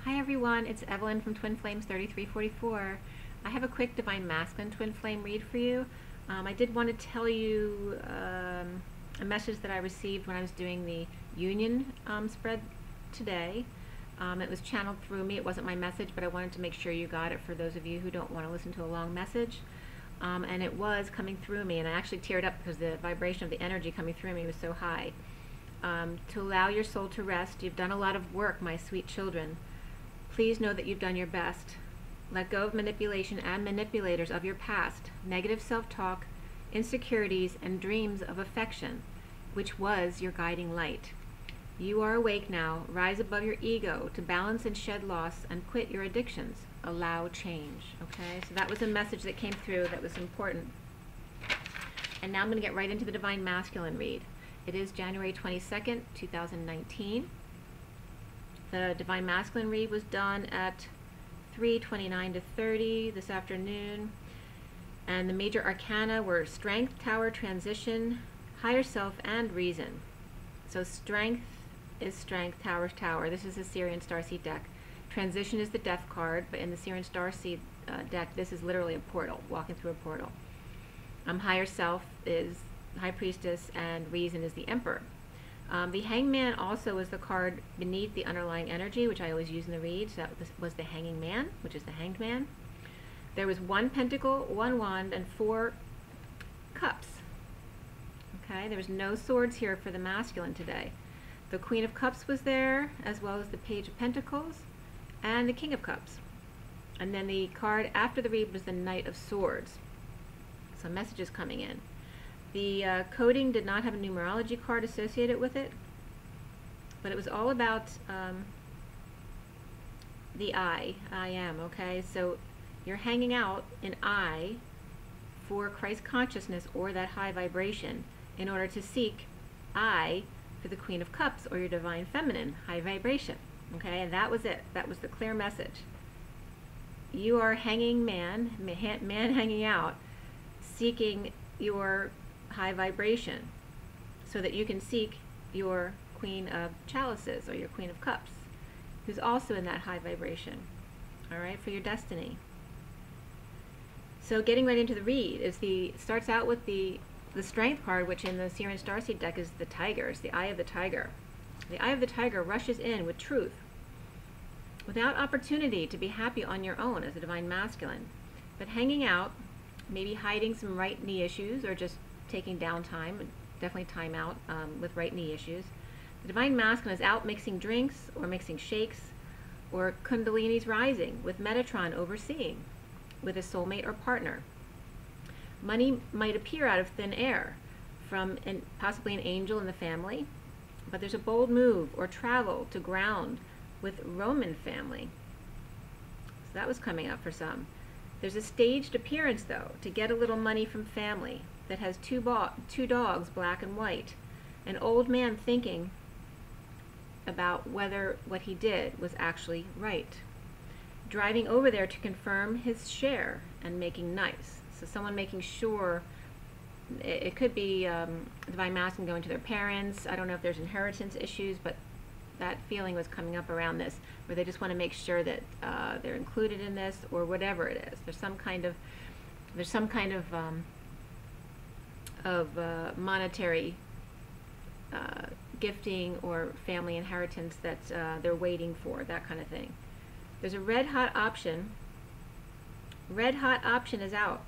Hi everyone, it's Evelyn from Twin Flames 3344. I have a quick Divine Masculine Twin Flame read for you. I did want to tell you a message that I received when I was doing the Union spread today. It was channeled through me. It wasn't my message, but I wanted to make sure you got it for those of you who don't want to listen to a long message. And it was coming through me, and I actually teared up because the vibration of the energy coming through me was so high. To allow your soul to rest, you've done a lot of work, my sweet children. Please know that you've done your best. Let go of manipulation and manipulators of your past, negative self-talk, insecurities, and dreams of affection, which was your guiding light. You are awake now. Rise above your ego to balance and shed loss and quit your addictions. Allow change. Okay, so that was a message that came through that was important. And now I'm going to get right into the Divine Masculine read. It is January 22nd, 2019. The Divine Masculine read was done at 3:29 to 30 this afternoon. And the major arcana were Strength, Tower, Transition, Higher Self, and Reason. So Strength is Strength, Tower is Tower. This is the Sirian Starseed deck. Transition is the Death card, but in the Sirian Starseed deck, this is literally a portal, walking through a portal. Higher Self is High Priestess, and Reason is the Emperor. The Hangman also is the card beneath the underlying energy, which I always use in the read. So that was the Hanging Man, which is the Hanged Man. There was 1 pentacle, 1 wand, and 4 cups. Okay, there was no swords here for the masculine today. The Queen of Cups was there, as well as the Page of Pentacles, and the King of Cups. And then the card after the read was the Knight of Swords. So messages coming in. The coding did not have a numerology card associated with it, but it was all about the I am, okay? So you're hanging out in I for Christ consciousness or that high vibration in order to seek I for the Queen of Cups or your Divine Feminine, high vibration, okay? And that was it. That was the clear message. You are hanging man hanging out, seeking your high vibration so that you can seek your Queen of Chalices or your Queen of Cups, who's also in that high vibration, all right, for your destiny. So getting right into the read, starts out with the Strength card, which in the Sirian Starseed deck is the Tiger. It's the Eye of the Tiger. The Eye of the Tiger rushes in with truth without opportunity to be happy on your own as a Divine Masculine, but hanging out, maybe hiding some right knee issues or just taking downtime, definitely time out with right knee issues. The Divine Masculine is out mixing drinks or mixing shakes, or Kundalini's rising with Metatron overseeing with a soulmate or partner. Money might appear out of thin air from possibly an angel in the family, but there's a bold move or travel to ground with Roman family. So that was coming up for some. There's a staged appearance, though, to get a little money from family that has two dogs, black and white. An old man thinking about whether what he did was actually right. Driving over there to confirm his share and making nice. So someone making sure, it could be Divine Masculine going to their parents. I don't know if there's inheritance issues, but that feeling was coming up around this, where they just want to make sure that they're included in this or whatever it is. There's some kind of monetary gifting or family inheritance that they're waiting for, that kind of thing. There's a red hot option. Red hot option is out.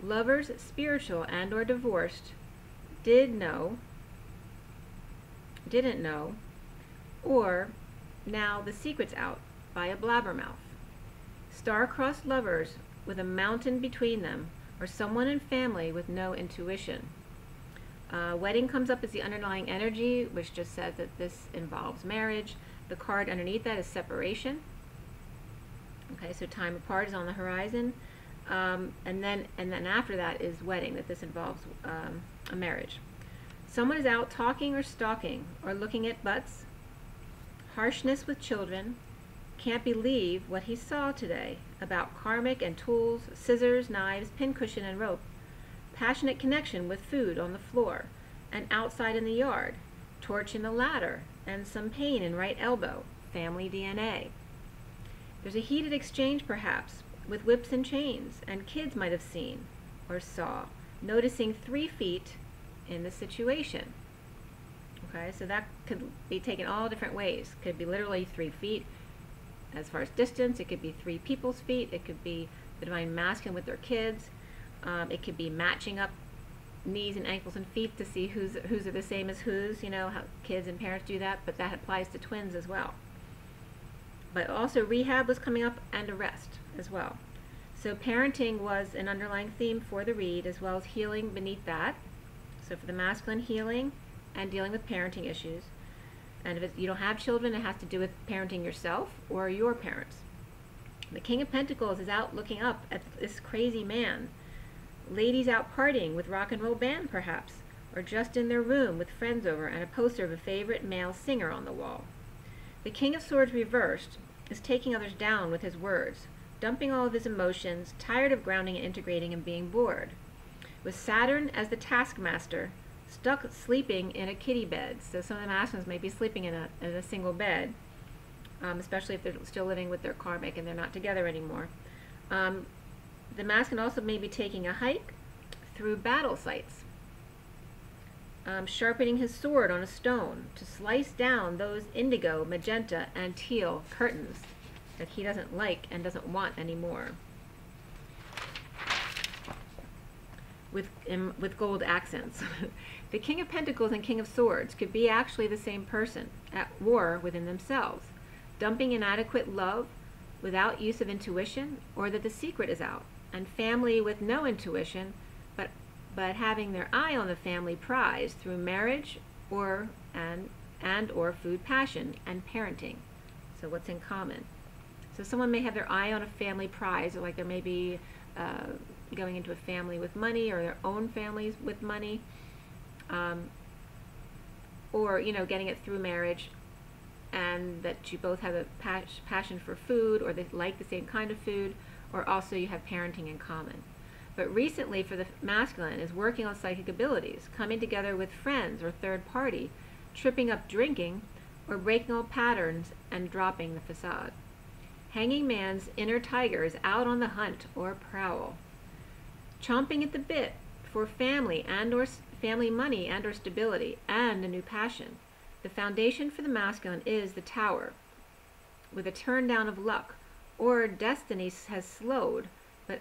Lovers, spiritual and or divorced, didn't know, or now the secret's out by a blabbermouth. Star-crossed lovers with a mountain between them, or someone in family with no intuition. Wedding comes up as the underlying energy, which just says that this involves marriage. The card underneath that is separation. Okay, so time apart is on the horizon. And then after that is wedding, that this involves a marriage. Someone is out talking or stalking or looking at butts. Harshness with children. Can't believe what he saw today about karmic and tools, scissors, knives, pincushion, and rope. Passionate connection with food on the floor and outside in the yard. Torch in the ladder and some pain in right elbow. Family DNA. There's a heated exchange, perhaps, with whips and chains, and kids might have seen or saw, noticing 3 feet in the situation. Okay, so that could be taken all different ways. Could be literally 3 feet as far as distance. It could be 3 people's feet. It could be the Divine Masculine with their kids. It could be matching up knees and ankles and feet to see whose are the same as whose. You know how kids and parents do that, but that applies to twins as well. But also rehab was coming up, and arrest as well. So parenting was an underlying theme for the read, as well as healing beneath that. So for the masculine, healing and dealing with parenting issues. And if you don't have children, it has to do with parenting yourself or your parents. The King of Pentacles is out looking up at this crazy man. Ladies out partying with rock and roll band, perhaps, or just in their room with friends over and a poster of a favorite male singer on the wall. The King of Swords reversed is taking others down with his words, dumping all of his emotions, tired of grounding and integrating and being bored. With Saturn as the taskmaster, stuck sleeping in a kiddie bed. So some of the masculines may be sleeping in a single bed, especially if they're still living with their karmic and they're not together anymore. The masculine also may be taking a hike through battle sites, sharpening his sword on a stone to slice down those indigo, magenta, and teal curtains that he doesn't like and doesn't want anymore. With gold accents. The King of Pentacles and King of Swords could be actually the same person, at war within themselves, dumping inadequate love without use of intuition, or that the secret is out, and family with no intuition, but having their eye on the family prize through marriage or food passion and parenting. So what's in common? So someone may have their eye on a family prize, or like there may be going into a family with money, or their own families with money, or getting it through marriage, and that you both have a passion for food, or they like the same kind of food, or also you have parenting in common. But recently for the masculine is working on psychic abilities, coming together with friends or third party, tripping up drinking, or breaking old patterns and dropping the facade. Hanging man's inner tiger is out on the hunt or prowl, chomping at the bit for family family money and or stability and a new passion. The foundation for the masculine is the Tower, with a turn down of luck, or destiny has slowed, but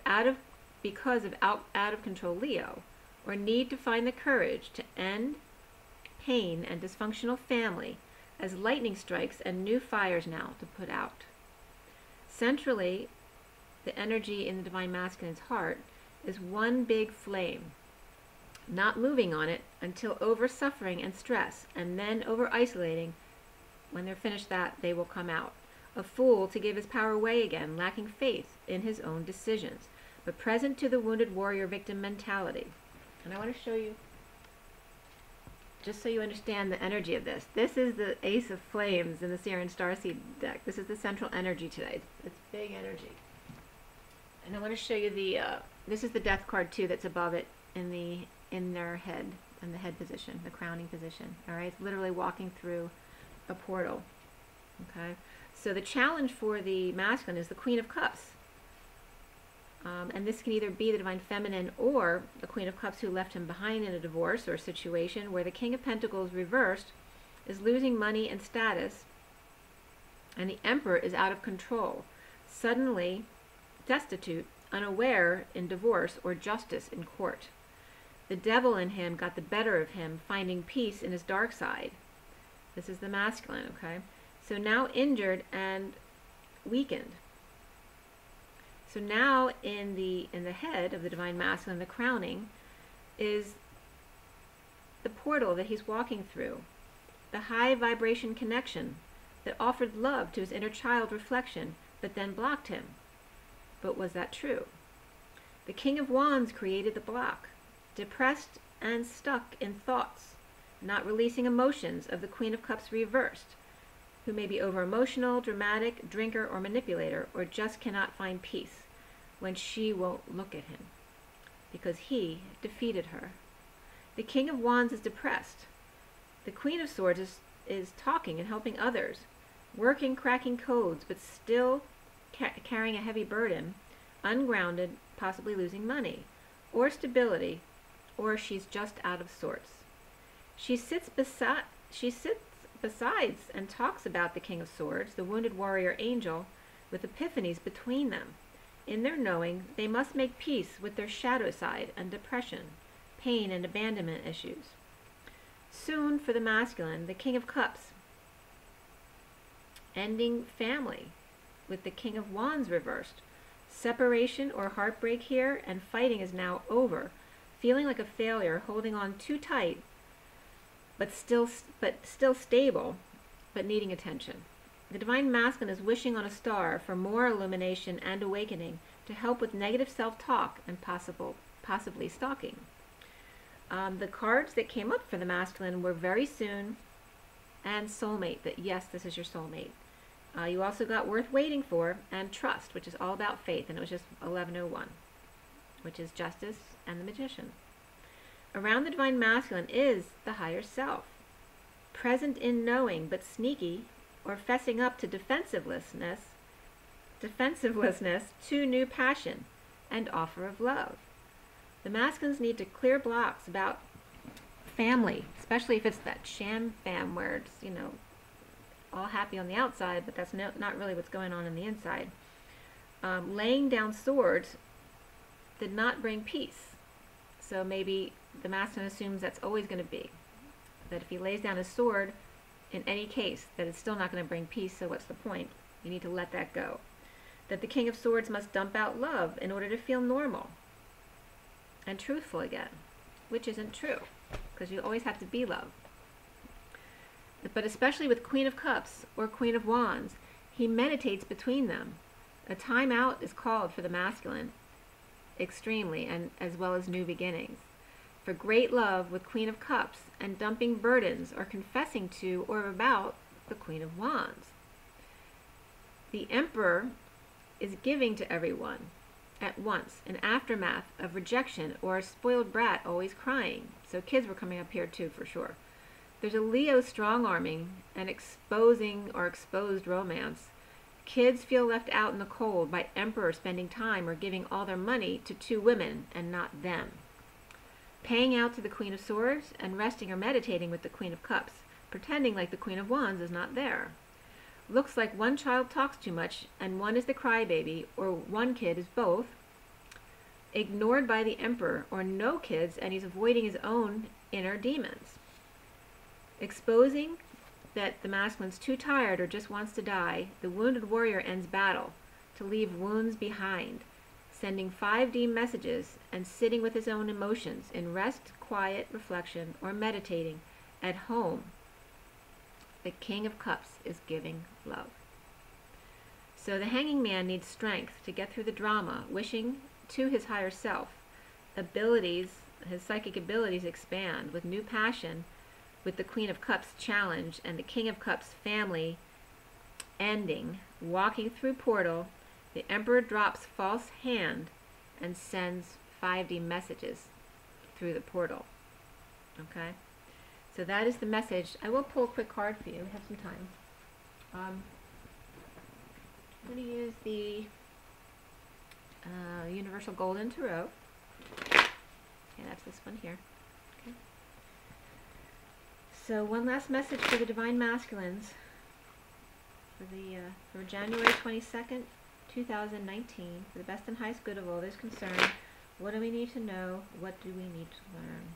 because of out of control Leo, or need to find the courage to end pain and dysfunctional family as lightning strikes and new fires now to put out. Centrally, the energy in the Divine Masculine's heart is one big flame, not moving on it until over suffering and stress, and then over isolating. When they're finished that, they will come out. A fool to give his power away again, lacking faith in his own decisions, but present to the wounded warrior victim mentality. And I want to show you, just so you understand the energy of this. This is the Ace of Flames in the Sirian Starseed deck. This is the central energy today. It's big energy. And I want to show you this is the Death card too that's above it in their head, in the head position, the crowning position. All right, it's literally walking through a portal. Okay, so the challenge for the masculine is the Queen of Cups. And this can either be the Divine Feminine or the Queen of Cups who left him behind in a divorce or a situation where the King of Pentacles reversed is losing money and status, and the Emperor is out of control, suddenly destitute, unaware in divorce or justice in court. The devil in him got the better of him, finding peace in his dark side. This is the masculine, okay? So now injured and weakened. So now in the head of the Divine Masculine, the crowning, is the portal that he's walking through, the high vibration connection that offered love to his inner child reflection, but then blocked him. But was that true? The King of Wands created the block, depressed and stuck in thoughts, not releasing emotions of the Queen of Cups reversed, who may be over-emotional, dramatic, drinker, or manipulator, or just cannot find peace when she won't look at him, because he defeated her. The King of Wands is depressed. The Queen of Swords is talking and helping others, working, cracking codes, but still carrying a heavy burden, ungrounded, possibly losing money, or stability, or she's just out of sorts. She sits besides and talks about the King of Swords, the wounded warrior angel, with epiphanies between them. In their knowing, they must make peace with their shadow side and depression, pain and abandonment issues. Soon, for the masculine, the King of Cups, ending family, with the King of Wands reversed. Separation or heartbreak here, and fighting is now over. Feeling like a failure, holding on too tight, but still stable, but needing attention. The Divine Masculine is wishing on a star for more illumination and awakening to help with negative self-talk and possibly stalking. The cards that came up for the masculine were very soon and soulmate, that yes, this is your soulmate. You also got worth waiting for and trust, which is all about faith, and it was just 1101, which is justice and the magician. Around the Divine Masculine is the higher self, present in knowing but sneaky, or fessing up to defensivelessness to new passion and offer of love. The masculines need to clear blocks about family, especially if it's that sham fam where it's, you know, all happy on the outside, but that's not really what's going on in the inside. Laying down swords did not bring peace. So maybe the masculine assumes that's always going to be. That if he lays down his sword, in any case, that it's still not going to bring peace, so what's the point? You need to let that go. That the King of Swords must dump out love in order to feel normal and truthful again, which isn't true, because you always have to be love. But especially with Queen of Cups or Queen of Wands, he meditates between them. A time out is called for the masculine, extremely, and as well as new beginnings. For great love with Queen of Cups and dumping burdens or confessing to or about the Queen of Wands. The Emperor is giving to everyone at once, an aftermath of rejection or a spoiled brat always crying. So kids were coming up here too, for sure. There's a Leo strong-arming and exposing or exposed romance. Kids feel left out in the cold by Emperor spending time or giving all their money to two women and not them. Paying out to the Queen of Swords and resting or meditating with the Queen of Cups, pretending like the Queen of Wands is not there. Looks like one child talks too much and one is the crybaby, or one kid is both. Ignored by the Emperor, or no kids, and he's avoiding his own inner demons. Exposing that the masculine's too tired or just wants to die, the wounded warrior ends battle to leave wounds behind, sending 5D messages and sitting with his own emotions in rest, quiet, reflection, or meditating at home. The King of Cups is giving love. So the hanging man needs strength to get through the drama, wishing to his higher self. Abilities, his psychic abilities expand with new passion, with the Queen of Cups challenge and the King of Cups family ending, walking through portal. The Emperor drops false hand and sends 5D messages through the portal. Okay? So that is the message. I will pull a quick card for you. We have some time. I'm going to use the Universal Golden Tarot. Okay, that's this one here. Okay. So one last message for the Divine Masculines for January 22nd, 2019, for the best and highest good of all those concerned. What do we need to know? What do we need to learn?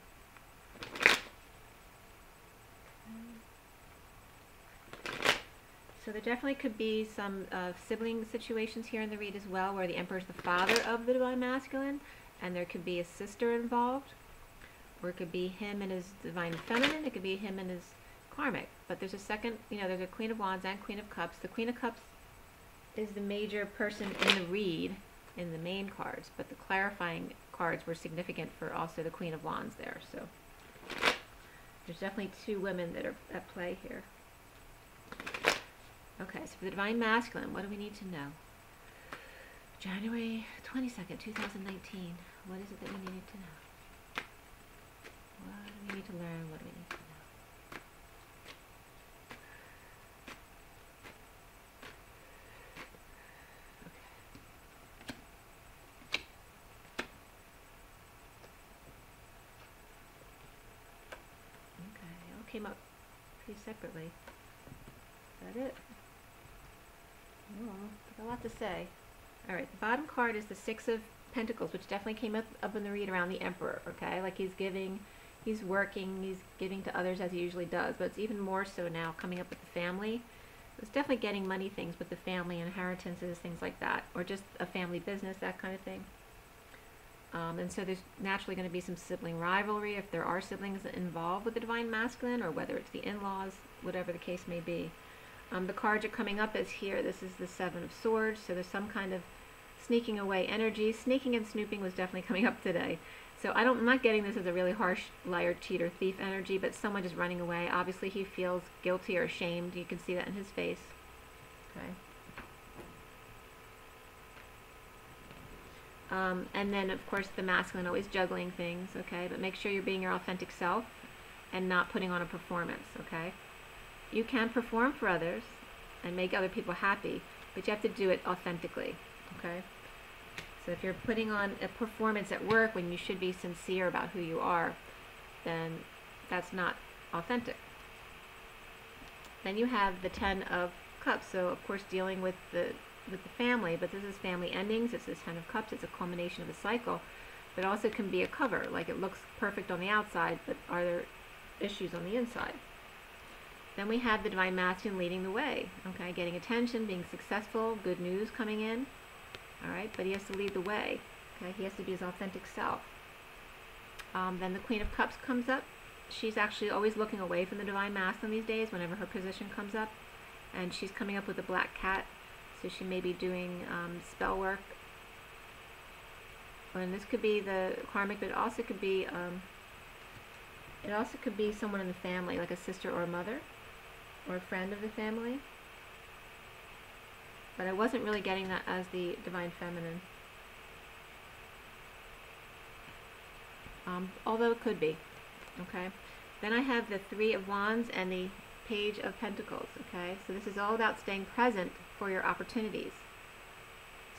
So there definitely could be some sibling situations here in the read as well, where the Emperor is the father of the Divine Masculine, and there could be a sister involved, or it could be him and his Divine Feminine, it could be him and his Karmic. But there's a second, there's a Queen of Wands and Queen of Cups. The Queen of Cups is the major person in the read, in the main cards, but the clarifying cards were significant for also the Queen of Wands there. So there's definitely two women that are at play here. Okay, so for the Divine Masculine, what do we need to know? January 22nd, 2019. What is it that we need to know? What do we need to learn? What do we need to know? came up pretty separately. Is that it? Oh, got a lot to say. Alright, the bottom card is the Six of Pentacles, which definitely came up in the read around the Emperor, okay? Like he's giving, he's working, he's giving to others as he usually does, but it's even more so now coming up with the family. It's definitely getting money things with the family, inheritances, things like that, or just a family business, that kind of thing. And so there's naturally going to be some sibling rivalry if there are siblings involved with the Divine Masculine, or whether it's the in-laws, whatever the case may be. The cards are coming up as here. This is the Seven of Swords, so there's some kind of sneaking away energy. Sneaking and snooping was definitely coming up today. So I'm not getting this as a really harsh liar, cheat, or thief energy, but someone just running away. Obviously he feels guilty or ashamed. You can see that in his face. Okay. And then, of course, the masculine always juggling things, okay? But make sure you're being your authentic self and not putting on a performance, okay? You can perform for others and make other people happy, but you have to do it authentically, okay? So if you're putting on a performance at work when you should be sincere about who you are, then that's not authentic. Then you have the Ten of Cups, so of course dealing with the family, but this is family endings. It's this Ten of Cups. It's a culmination of a cycle, but also can be a cover. Like it looks perfect on the outside, but are there issues on the inside? Then we have the Divine Masculine leading the way, okay, getting attention, being successful, good news coming in, all right, but he has to lead the way, okay, he has to be his authentic self. Then the Queen of Cups comes up. She's actually always looking away from the Divine Masculine these days whenever her position comes up, and she's coming up with a black cat. So she may be doing spell work, and this could be the karmic, but it also could be someone in the family, like a sister or a mother, or a friend of the family. But I wasn't really getting that as the Divine Feminine, although it could be. Okay. Then I have the Three of Wands and the Page of Pentacles. Okay, so this is all about staying present for your opportunities.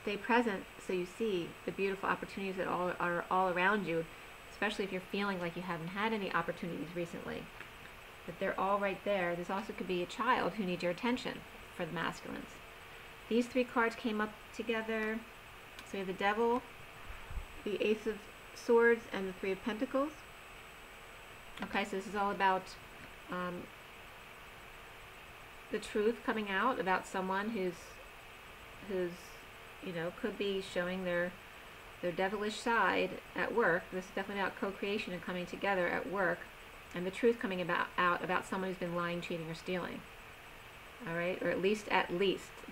Stay present so you see the beautiful opportunities that are all around you, especially if you're feeling like you haven't had any opportunities recently. But they're all right there. This also could be a child who needs your attention for the masculines. These three cards came up together. So we have the Devil, the Ace of Swords, and the Three of Pentacles. Okay, so this is all about the truth coming out about someone who's you know, could be showing their devilish side at work. This is definitely about co-creation and coming together at work, and the truth coming out about someone who's been lying, cheating, or stealing. All right, or at least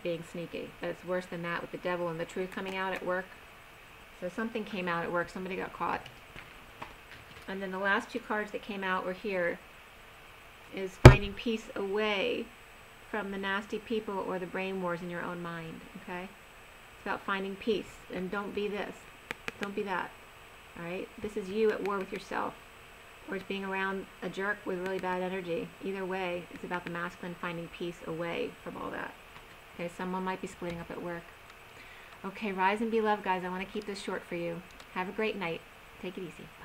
being sneaky. But it's worse than that with the Devil and the truth coming out at work. So something came out at work. Somebody got caught. And then the last two cards that came out were here. Is finding peace away from the nasty people or the brain wars in your own mind, okay? It's about finding peace, and don't be this, don't be that, all right? This is you at war with yourself, or it's being around a jerk with really bad energy. Either way, it's about the masculine finding peace away from all that, okay? Someone might be splitting up at work. Okay, rise and be loved, guys. I want to keep this short for you. Have a great night. Take it easy. Bye.